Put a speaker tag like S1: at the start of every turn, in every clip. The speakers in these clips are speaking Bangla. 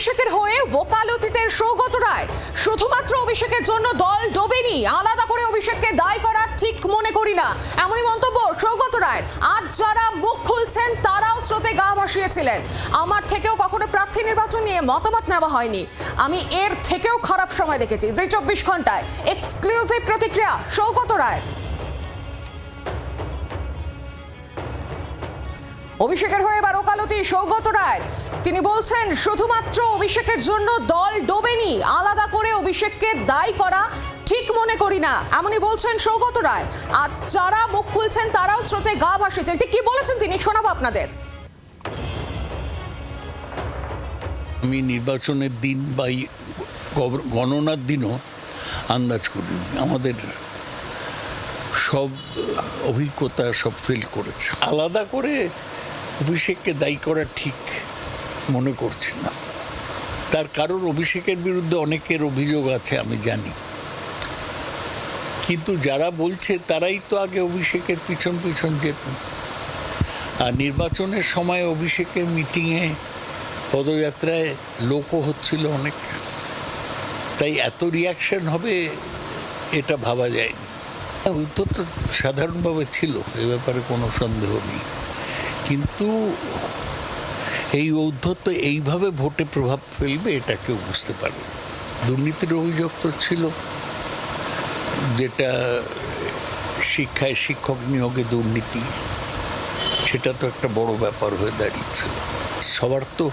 S1: অভিষেকের হয়ে ওকালতিতে সৌগত রায়, শুধুমাত্র অভিষেকের জন্য দল ডোবেনি, আলাদা করে অভিষেককে দায়ী করা ঠিক মনে করি না, এমনই মন্তব্য সৌগত রায়ের। আজ যারা মুখ খুলছেন তারাও স্রোতে গা ভাসিয়েছিলেন। আমার থেকেও কখনো প্রার্থী নির্বাচন নিয়ে মতামত নেওয়া হয়নি, আমি এর থেকেও খারাপ সময় দেখেছি। যে 24 ঘন্টায় এক্সক্লুসিভ প্রতিক্রিয়া সৌগত রায়। অভিষেকের হয়ে এবার ওকালতি সৌগত রায়। তিনি বলছেন শুধুমাত্র অভিষেকের জন্য দল ডোবেনি, আলাদা করে অভিষেককে দায়ী করা ঠিক মনে করি না, এমনই বলছেন সৌগত রায়। আর যারা মুখ খুলছেন তারাও স্রোতে গা ভাসিয়েছেন। ঠিক কি বলেছেন তিনি, শোনাবো আপনাদের।
S2: আমি নির্বাচনের দিন বা গণনার দিনও আন্দাজ করিনি। আমাদের সব অভিজ্ঞতা সব ফেল করেছে। আলাদা করে অভিষেককে দায়ী করা ঠিক মনে করছি না। তার কারণ অভিষেকের বিরুদ্ধে অনেকের অভিযোগ আছে আমি জানি, কিন্তু যারা বলছে তারাই তো আগে অভিষেকের পিছন পিছন যেত। আর নির্বাচনের সময় অভিষেকের মিটিংয়ে পদযাত্রায় লোকও হচ্ছিল অনেক, তাই এত রিয়াকশন হবে এটা ভাবা যায়নি। উত্তর তো সাধারণভাবে ছিল, এ ব্যাপারে কোনো সন্দেহ নেই, কিন্তু এই ঔদ্ধত্য এইভাবে ভোটে প্রভাব ফেলবে এটা কেউ বুঝতে পারবে। দুর্নীতির অভিযোগ তো ছিল, যেটা শিক্ষায় শিক্ষক নিয়োগে দুর্নীতি, সেটা তো একটা বড় ব্যাপার হয়ে দাঁড়িয়েছিল। সবার তো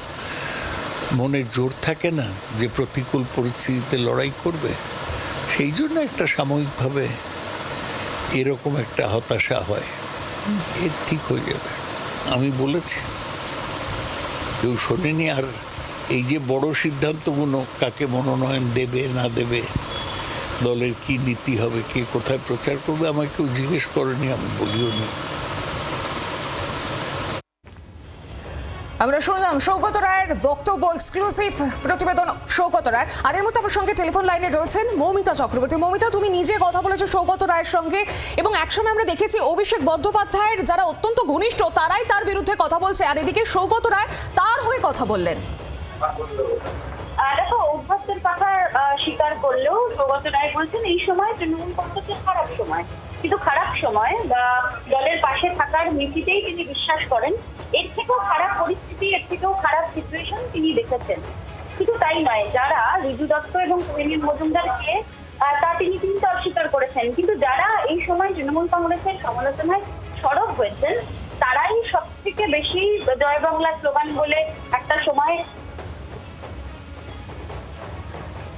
S2: মনে জোর থাকে না যে প্রতিকূল পরিস্থিতিতে লড়াই করবে, সেই জন্য একটা সাময়িকভাবে এরকম একটা হতাশা হয়, এর ঠিক হয়ে যাবে। আমি বলেছি, কেউ শোনেনি। আর এই যে বড় সিদ্ধান্তগুলো, কাকে মনোনয়ন দেবে না দেবে, দলের কি নীতি হবে, কে কোথায় প্রচার করবে, আমাকে কেউ জিজ্ঞেস করেনি, আমি বলিও নি।
S1: আমরা শুনলাম সৌগত রায়ের বক্তব্য, এক্সক্লুসিভ প্রতিবেদন সৌগত রায়। আর এই মুহূর্তে আমার সঙ্গে টেলিফোন লাইনে রয়েছেন মৌমিতা চক্রবর্তী। মৌমিতা, তুমি নিজে কথা বলেছো সৌগত রায়ের সঙ্গে, এবং একসময় আমরা দেখেছি অভিষেক বন্দ্যোপাধ্যায়ের যারা অত্যন্ত ঘনিষ্ঠ তারাই তার বিরুদ্ধে কথা বলছে, আর এদিকে সৌগত রায় তার হয়ে কথা বললেন।
S3: দেখো, অভ্যস্তের কথা স্বীকার করলেও সৌগত রায় বলছেন এই সময় তৃণমূল কংগ্রেসের খারাপ সময়, কিন্তু খারাপ সময় বা দলের পাশে থাকার নীতিতেই তিনি বিশ্বাস করেন। এর থেকেও খারাপ পরিস্থিতি, এর থেকেও খারাপ সিচুয়েশন তিনি দেখেছেন। কিন্তু তাই নয়, যারা ঋজু দত্ত এবং কোহিনীর মজুমদারকে তা তিনি কিন্তু অস্বীকার করেছেন, কিন্তু যারা এই সময় তৃণমূল কংগ্রেসের সমালোচনায় সরব হয়েছেন তারাই সব থেকে বেশি জয় বাংলা স্লোগান বলে একটা সময়।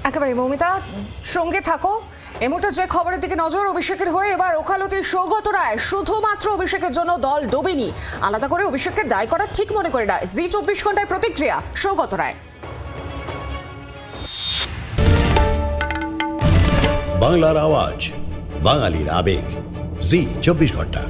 S1: একেবারে মৌমিতা, সঙ্গে থাকো। এই মুহূর্তে যে খবরের দিকে নজর, অভিষেকের হয়ে এবার ওকালতি সৌগত রায়। শুধুমাত্র অভিষেকের জন্য দল ডোবেনি, আলাদা করে অভিষেককে দায়ী করা ঠিক মনে করে না। জি 24 ঘন্টায় প্রতিক্রিয়া সৌগত রায়।
S4: বাংলার আওয়াজ, বাঙালির আবেগ, জি 24 ঘন্টা।